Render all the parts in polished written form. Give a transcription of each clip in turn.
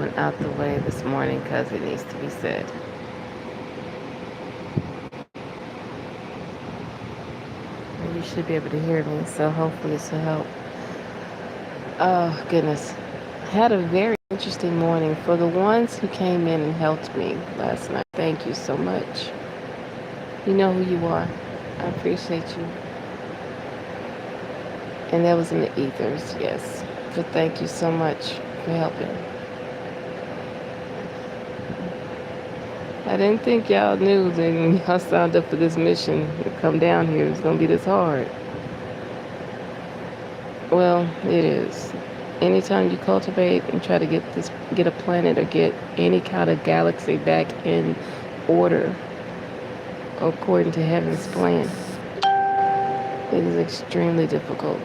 one out the way this morning because it needs to be said. You should be able to hear me, so hopefully this will help. Oh, goodness. Had a very interesting morning. For the ones who came in and helped me last night, thank you so much. You know who you are. I appreciate you. And that was in the ethers, yes. But thank you so much for helping. I didn't think y'all knew that when y'all signed up for this mission to come down here, it was going to be this hard. Well, it is. Anytime you cultivate and try to get a planet or get any kind of galaxy back in order according to heaven's plan, it is extremely difficult.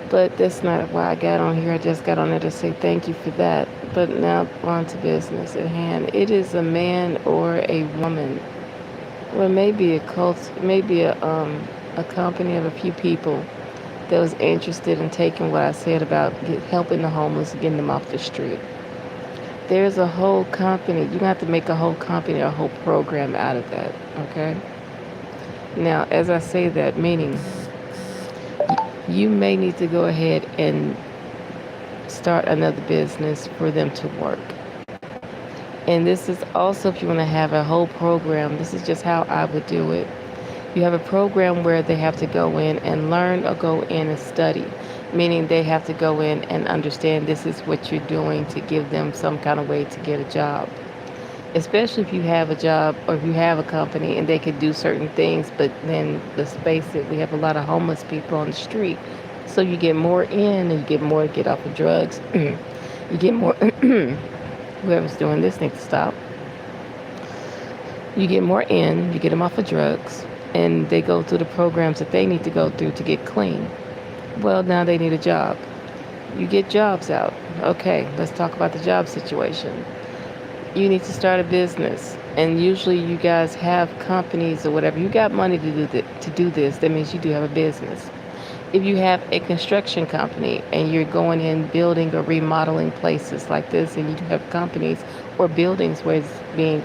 But that's not why I got on here. I just got on there to say thank you for that. But now on to business at hand. It is a man or a woman, or maybe a cult, maybe a company of a few people that was interested in taking what I said about helping the homeless, getting them off the street. There's a whole company. You have to make a whole company, a whole program out of that. Okay. Now, as I say that, meaning you may need to go ahead and start another business for them to work. And this is also if you want to have a whole program, this is just how I would do it. You have a program where they have to go in and learn or go in and study, meaning they have to go in and understand this is what you're doing to give them some kind of way to get a job. Especially if you have a job or if you have a company and they could do certain things, but then let's face it, we have a lot of homeless people on the street. So you get more in and you get more to get off of drugs. You get more, whoever's doing this needs to stop. You get more in, you get them off of drugs, and they go through the programs that they need to go through to get clean. Well, now they need a job. You get jobs out. Okay, let's talk about the job situation. You need to start a business, and usually you guys have companies or whatever. You got money to do this. That means you do have a business. If you have a construction company and you're going in building or remodeling places like this, and you do have companies or buildings where it's being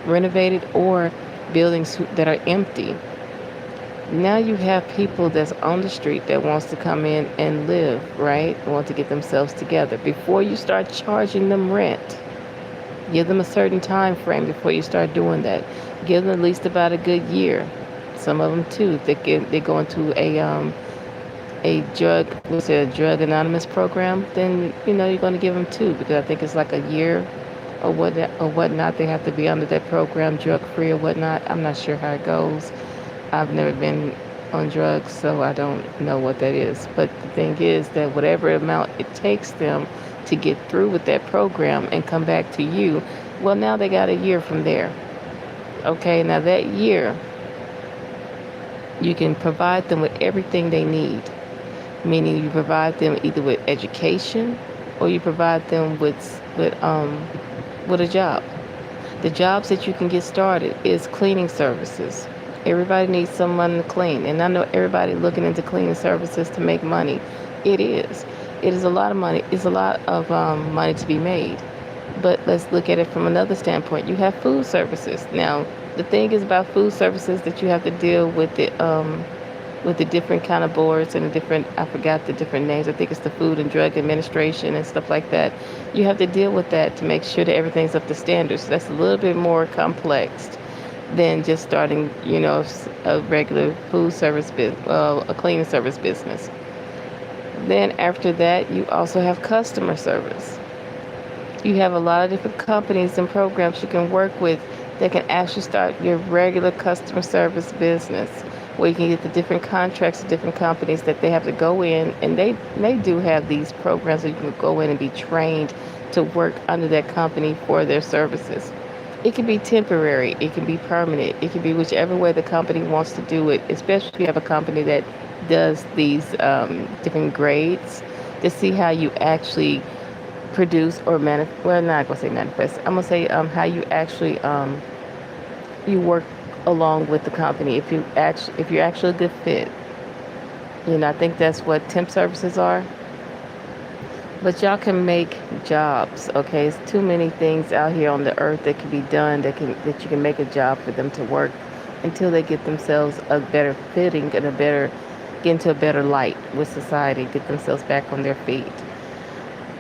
renovated or buildings that are empty, now you have people that's on the street that wants to come in and live, right? Want to get themselves together. Before you start charging them rent, give them a certain time frame before you start doing that. Give them at least about a good year. Some of them too. They go into a drug anonymous program. Then you're going to give them two, because I think it's like a year or whatnot. They have to be under that program, drug free or whatnot. I'm not sure how it goes. I've never been on drugs, so I don't know what that is. But the thing is that whatever amount it takes them to get through with that program and come back to you, well, now they got a year from there. Okay, now that year, you can provide them with everything they need, meaning you provide them either with education or you provide them with a job. The jobs that you can get started is cleaning services. Everybody needs someone to clean, and I know everybody looking into cleaning services to make money. It is. It is a lot of money. It's a lot of money to be made. But let's look at it from another standpoint. You have food services. Now, the thing is about food services that you have to deal with the different kind of boards and I forgot the different names. I think it's the Food and Drug Administration and stuff like that. You have to deal with that to make sure that everything's up to standards. So that's a little bit more complex than just starting, a regular food service business, a cleaning service business. Then after that, you also have customer service. You have a lot of different companies and programs you can work with that can actually start your regular customer service business, where you can get the different contracts with different companies that they have to go in, and they do have these programs that you can go in and be trained to work under that company for their services. It can be temporary, it can be permanent, it can be whichever way the company wants to do it, especially if you have a company that does these different grades to see how you actually produce or manifest. Well, I'm not going to say manifest. I'm going to say how you actually you work along with the company. If you're actually a good fit. I think that's what temp services are. But y'all can make jobs, okay? It's too many things out here on the earth that can be done that you can make a job for them to work until they get themselves a better fitting and get into a better light with society, get themselves back on their feet.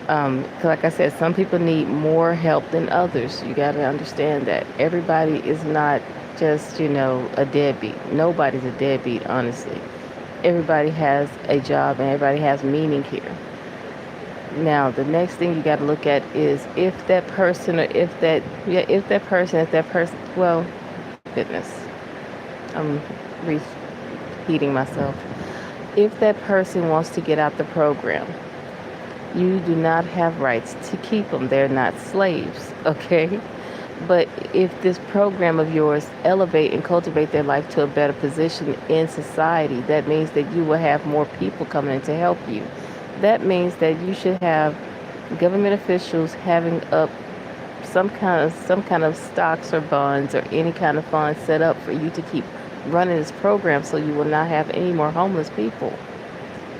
'Cause like I said, some people need more help than others. You got to understand that everybody is not just, a deadbeat. Nobody's a deadbeat, honestly. Everybody has a job and everybody has meaning here. Now, the next thing you got to look at is if that person or if that person, well, goodness, I'm repeating myself. If that person wants to get out the program, you do not have rights to keep them. They're not slaves, okay? But if this program of yours elevate and cultivate their life to a better position in society, that means that you will have more people coming in to help you. That means that you should have government officials having up some kind of stocks or bonds or any kind of fund set up for you to keep running this program so you will not have any more homeless people.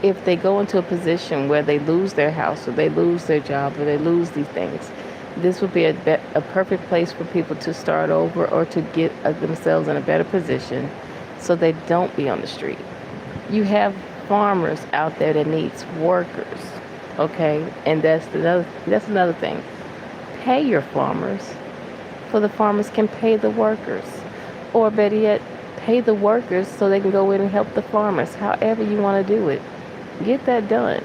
If they go into a position where they lose their house or they lose their job or they lose these things, this would be a perfect place for people to start over or to get themselves in a better position so they don't be on the street. You have farmers out there that needs workers, okay? And that's another thing. Pay your farmers so the farmers can pay the workers. Or better yet, pay the workers so they can go in and help the farmers. However you want to do it. Get that done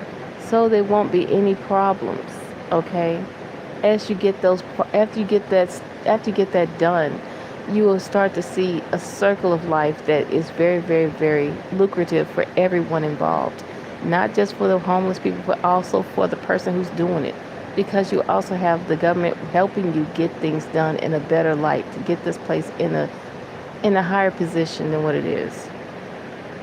so there won't be any problems, okay? As you get those after you get that done, you will start to see a circle of life that is very, very, very lucrative for everyone involved. Not just for the homeless people, but also for the person who's doing it. Because you also have the government helping you get things done in a better light to get this place in a higher position than what it is.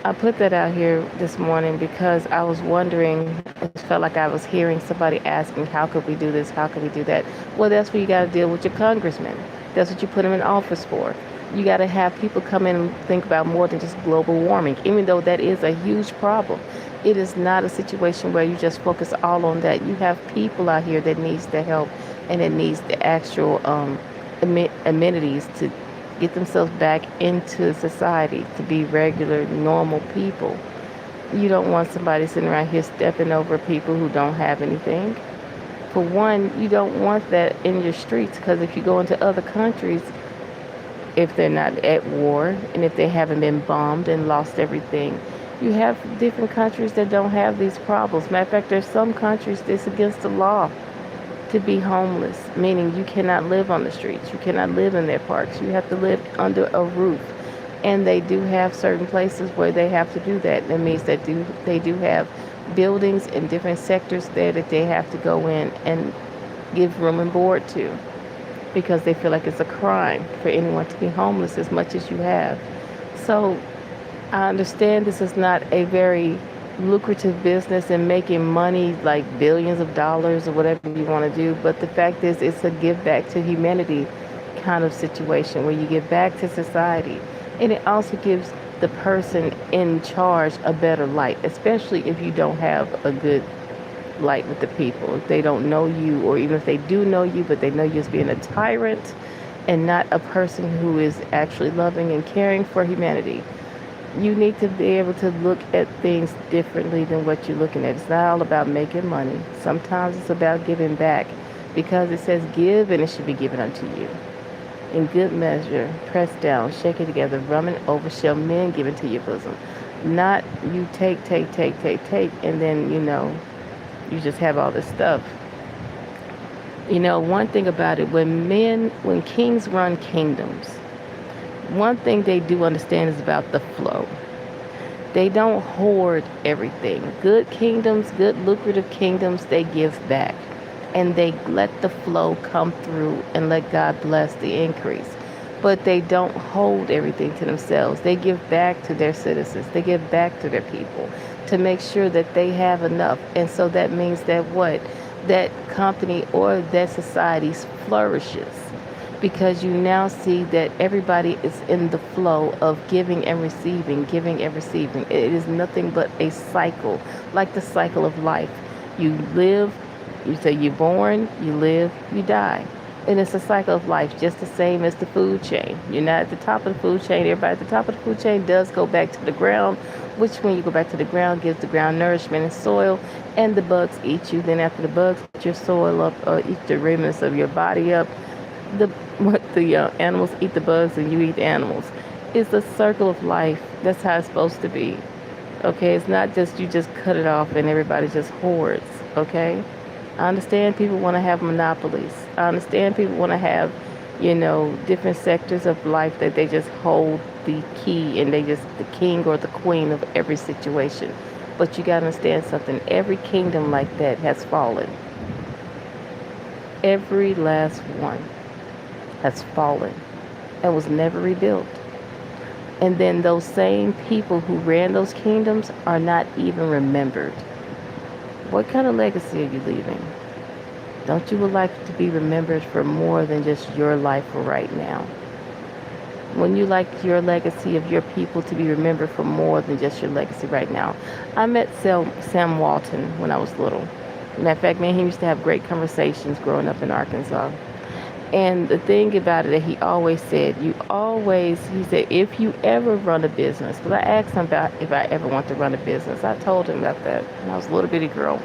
I put that out here this morning because I was wondering, it felt like I was hearing somebody asking, how could we do this? How could we do that? Well, that's where you got to deal with your congressman. That's what you put them in office for. You got to have people come in and think about more than just global warming, even though that is a huge problem. It is not a situation where you just focus all on that. You have people out here that needs the help and it needs the actual amenities to get themselves back into society to be regular, normal people. You don't want somebody sitting around here stepping over people who don't have anything. For one, you don't want that in your streets because if you go into other countries, if they're not at war and if they haven't been bombed and lost everything, you have different countries that don't have these problems. Matter of fact, there's some countries that's against the law to be homeless, meaning you cannot live on the streets. You cannot live in their parks. You have to live under a roof. And they do have certain places where they have to do that. That means that they do have buildings in different sectors there that they have to go in and give room and board to because they feel like it's a crime for anyone to be homeless as much as you have. So I understand this is not a very lucrative business and making money like billions of dollars or whatever you want to do, but the fact is it's a give back to humanity kind of situation where you give back to society, and it also gives the person in charge a better light, especially if you don't have a good light with the people, if they don't know you, or even if they do know you but they know you as being a tyrant and not a person who is actually loving and caring for humanity. You need to be able to look at things differently than what you're looking at. It's not all about making money. Sometimes it's about giving back because it says give and it should be given unto you. In good measure, pressed down, shaken together, running over, shall men give into your bosom. Not you take, and then, you just have all this stuff. One thing about it, when kings run kingdoms, one thing they do understand is about the flow. They don't hoard everything. Good kingdoms, good lucrative kingdoms, they give back. And they let the flow come through and let God bless the increase. But they don't hold everything to themselves. They give back to their citizens. They give back to their people to make sure that they have enough. And so that means that that company or that society flourishes. Because you now see that everybody is in the flow of giving and receiving, giving and receiving. It is nothing but a cycle, like the cycle of life. You live, You say you're born, you live, you die. And it's a cycle of life, just the same as the food chain. You're not at the top of the food chain. Everybody at the top of the food chain does go back to the ground, which when you go back to the ground gives the ground nourishment and soil, and the bugs eat you. Then after the bugs eat your soil up or eat the remnants of your body up, the animals eat the bugs and you eat the animals. It's a circle of life. That's how it's supposed to be. Okay, it's not just you just cut it off and everybody just hoards. Okay, I understand people want to have monopolies. I understand people want to have, different sectors of life that they just hold the key and they just the king or the queen of every situation. But you got to understand something. Every kingdom like that has fallen. Every last one has fallen and was never rebuilt. And then those same people who ran those kingdoms are not even remembered. What kind of legacy are you leaving? Don't you would like to be remembered for more than just your life for right now? When you like your legacy of your people to be remembered for more than just your legacy right now. I met Sam Walton when I was little. Matter of fact, me and him used to have great conversations growing up in Arkansas. And the thing about it that he always said, he said, if you ever run a business, because I asked him about if I ever want to run a business. I told him about that when I was a little bitty girl.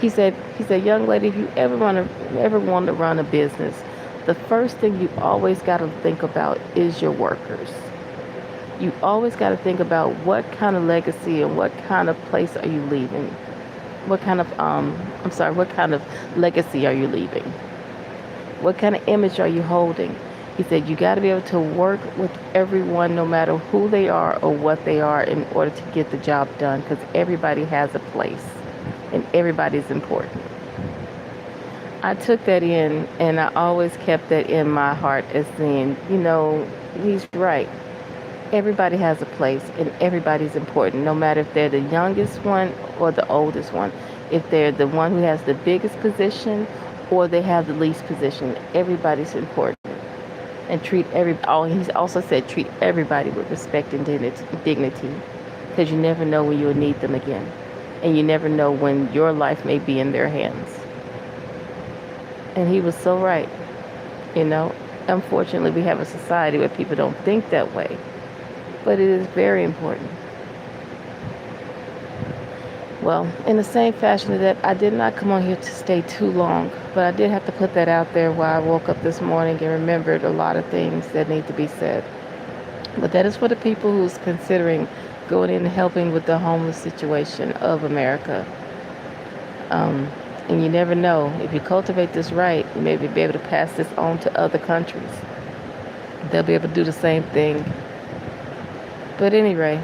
He said, young lady, if you ever want to run a business, the first thing you always got to think about is your workers. You always got to think about what kind of legacy and what kind of place are you leaving? What kind of legacy are you leaving? What kind of image are you holding? He said, you got to be able to work with everyone, no matter who they are or what they are, in order to get the job done, because everybody has a place and everybody's important. I took that in and I always kept that in my heart as saying, he's right. Everybody has a place and everybody's important, no matter if they're the youngest one or the oldest one. If they're the one who has the biggest position or they have the least position, everybody's important. And he's also said treat everybody with respect and dignity, because you never know when you'll need them again. And you never know when your life may be in their hands. And he was so right. Unfortunately, we have a society where people don't think that way. But it is very important. Well, in the same fashion as that, I did not come on here to stay too long, but I did have to put that out there while I woke up this morning and remembered a lot of things that need to be said. But that is for the people who's considering going in and helping with the homeless situation of America. And you never know. If you cultivate this right, you may be able to pass this on to other countries. They'll be able to do the same thing. But anyway,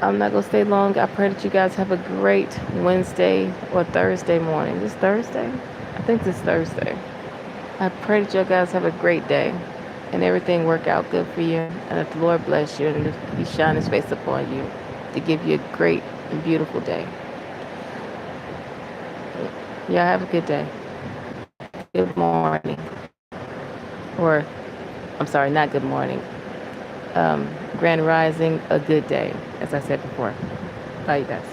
I'm not going to stay long. I pray that you guys have a great Wednesday or Thursday morning. Is this Thursday? I think this is Thursday. I pray that you guys have a great day and everything work out good for you. And that the Lord bless you and He shine His face upon you to give you a great and beautiful day. Y'all have a good day. Good morning. Or, I'm sorry, not good morning. Grand Rising, a good day, as I said before. Bye, you guys.